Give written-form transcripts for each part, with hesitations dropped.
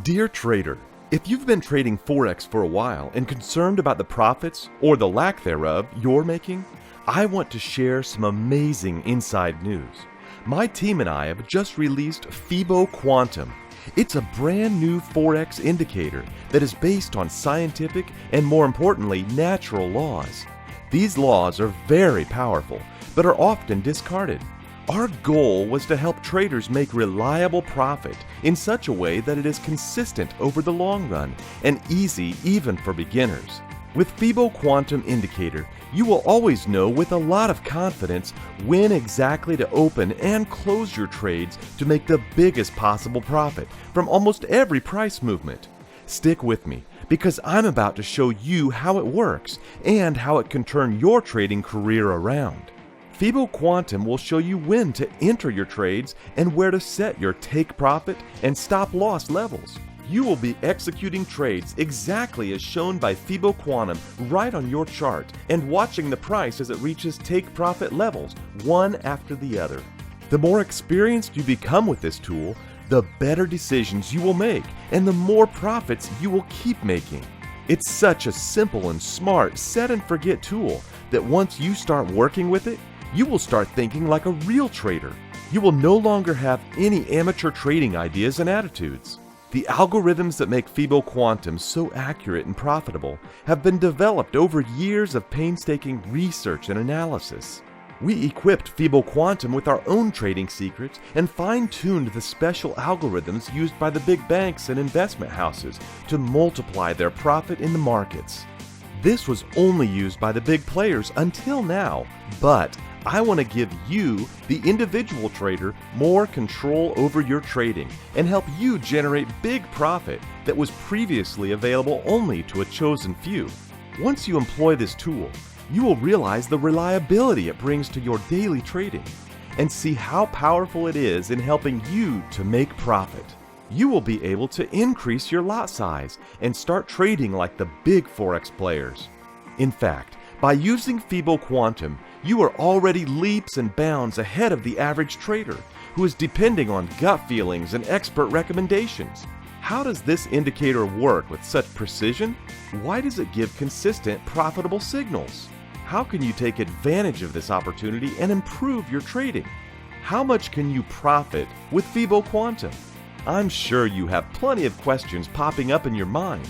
Dear trader, if you've been trading Forex for a while and concerned about the profits, or the lack thereof, you're making, I want to share some amazing inside news. My team and I have just released Fibo Quantum. It's a brand new Forex indicator that is based on scientific and, more importantly, natural laws. These laws are very powerful, but are often discarded. Our goal was to help traders make reliable profit in such a way that it is consistent over the long run and easy even for beginners. With Fibo Quantum Indicator, you will always know with a lot of confidence when exactly to open and close your trades to make the biggest possible profit from almost every price movement. Stick with me, because I'm about to show you how it works and how it can turn your trading career around. Fibo Quantum will show you when to enter your trades and where to set your take profit and stop loss levels. You will be executing trades exactly as shown by Fibo Quantum right on your chart and watching the price as it reaches take profit levels one after the other. The more experienced you become with this tool, the better decisions you will make and the more profits you will keep making. It's such a simple and smart set and forget tool that once you start working with it, you will start thinking like a real trader. You will no longer have any amateur trading ideas and attitudes. The algorithms that make Fibo Quantum so accurate and profitable have been developed over years of painstaking research and analysis. We equipped Fibo Quantum with our own trading secrets and fine-tuned the special algorithms used by the big banks and investment houses to multiply their profit in the markets. This was only used by the big players until now, but I want to give you, the individual trader, more control over your trading and help you generate big profit that was previously available only to a chosen few. Once you employ this tool, you will realize the reliability it brings to your daily trading and see how powerful it is in helping you to make profit. You will be able to increase your lot size and start trading like the big Forex players. In fact, by using Fibo Quantum, you are already leaps and bounds ahead of the average trader who is depending on gut feelings and expert recommendations. How does this indicator work with such precision? Why does it give consistent, profitable signals? How can you take advantage of this opportunity and improve your trading? How much can you profit with Fibo Quantum? I'm sure you have plenty of questions popping up in your mind,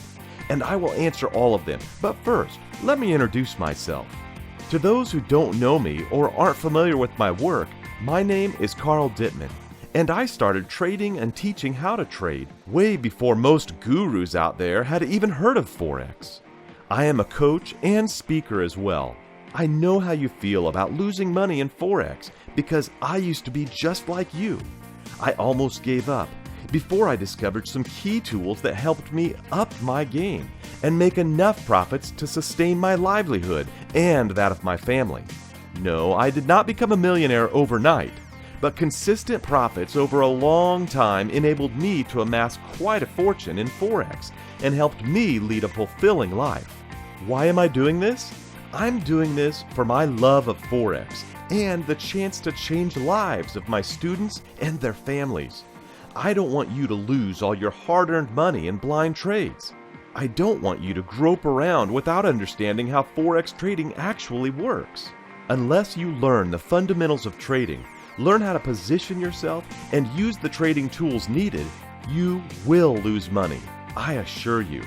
and I will answer all of them. But first, let me introduce myself. To those who don't know me or aren't familiar with my work, my name is Carl Dittman, and I started trading and teaching how to trade way before most gurus out there had even heard of Forex. I am a coach and speaker as well. I know how you feel about losing money in Forex because I used to be just like you. I almost gave up before I discovered some key tools that helped me up my game and make enough profits to sustain my livelihood and that of my family. No, I did not become a millionaire overnight, but consistent profits over a long time enabled me to amass quite a fortune in Forex and helped me lead a fulfilling life. Why am I doing this? I'm doing this for my love of Forex and the chance to change lives of my students and their families. I don't want you to lose all your hard-earned money in blind trades. I don't want you to grope around without understanding how Forex trading actually works. Unless you learn the fundamentals of trading, learn how to position yourself, and use the trading tools needed, you will lose money, I assure you.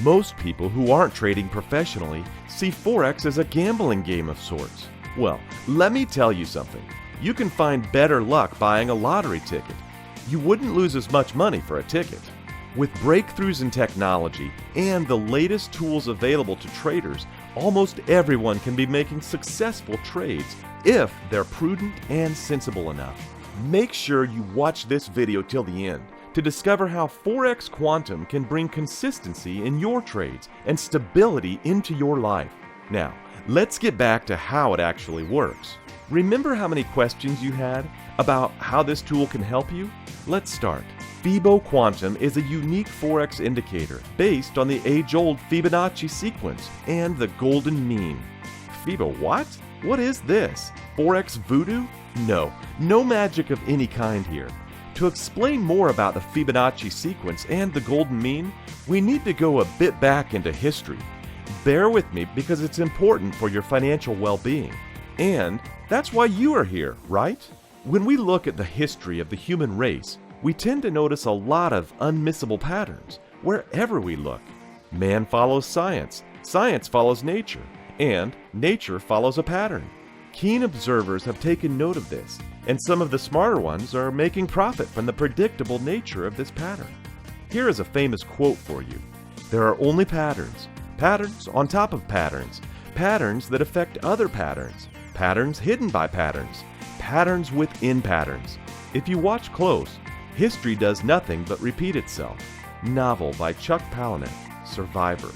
Most people who aren't trading professionally see Forex as a gambling game of sorts. Well, let me tell you something. You can find better luck buying a lottery ticket. You wouldn't lose as much money for a ticket. With breakthroughs in technology and the latest tools available to traders, almost everyone can be making successful trades if they're prudent and sensible enough. Make sure you watch this video till the end to discover how Forex Quantum can bring consistency in your trades and stability into your life. Now, let's get back to how it actually works. Remember how many questions you had about how this tool can help you? Let's start. Fibo Quantum is a unique Forex indicator based on the age-old Fibonacci sequence and the golden mean. Fibo what? What is this? Forex voodoo? No magic of any kind here. To explain more about the Fibonacci sequence and the golden mean, we need to go a bit back into history. Bear with me because it's important for your financial well-being. And that's why you are here, right? When we look at the history of the human race, we tend to notice a lot of unmissable patterns wherever we look. Man follows science, science follows nature, and nature follows a pattern. Keen observers have taken note of this, and some of the smarter ones are making profit from the predictable nature of this pattern. Here is a famous quote for you. There are only patterns, patterns on top of patterns, patterns that affect other patterns, patterns hidden by patterns, patterns within patterns. If you watch close, history does nothing but repeat itself. Novel by Chuck Palahniuk, Survivor.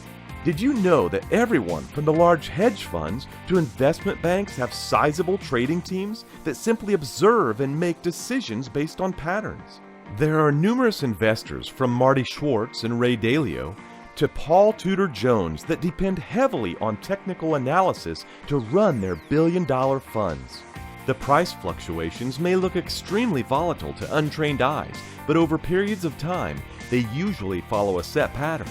Did you know that everyone from the large hedge funds to investment banks have sizable trading teams that simply observe and make decisions based on patterns? There are numerous investors from Marty Schwartz and Ray Dalio to Paul Tudor Jones that depend heavily on technical analysis to run their billion-dollar funds. The price fluctuations may look extremely volatile to untrained eyes, but over periods of time, they usually follow a set pattern.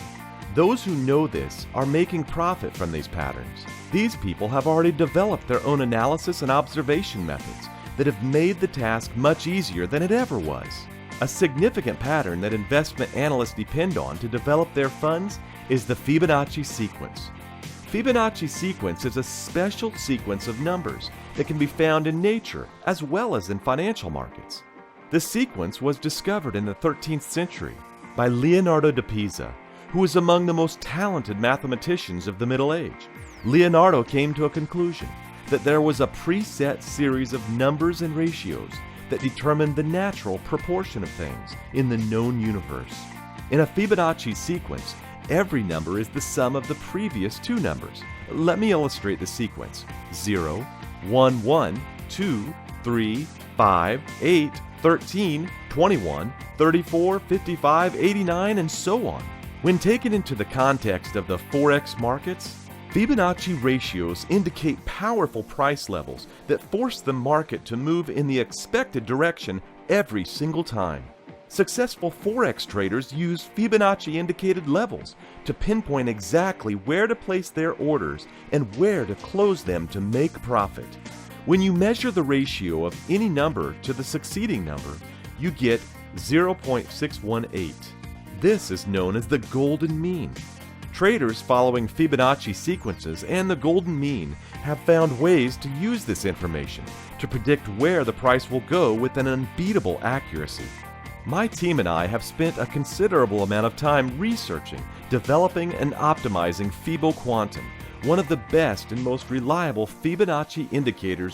Those who know this are making profit from these patterns. These people have already developed their own analysis and observation methods that have made the task much easier than it ever was. A significant pattern that investment analysts depend on to develop their funds is the Fibonacci sequence. Fibonacci sequence is a special sequence of numbers that can be found in nature as well as in financial markets. The sequence was discovered in the 13th century by Leonardo da Pisa, who was among the most talented mathematicians of the Middle Age. Leonardo came to a conclusion that there was a preset series of numbers and ratios that determined the natural proportion of things in the known universe. In a Fibonacci sequence, every number is the sum of the previous two numbers. Let me illustrate the sequence. 0, 1, 1, 2, 3, 5, 8, 13, 21, 34, 55, 89, and so on. When taken into the context of the Forex markets, Fibonacci ratios indicate powerful price levels that force the market to move in the expected direction every single time. Successful Forex traders use Fibonacci indicated levels to pinpoint exactly where to place their orders and where to close them to make profit. When you measure the ratio of any number to the succeeding number, you get 0.618. This is known as the golden mean. Traders following Fibonacci sequences and the golden mean have found ways to use this information to predict where the price will go with an unbeatable accuracy. My team and I have spent a considerable amount of time researching, developing, and optimizing Fibo Quantum, one of the best and most reliable Fibonacci indicators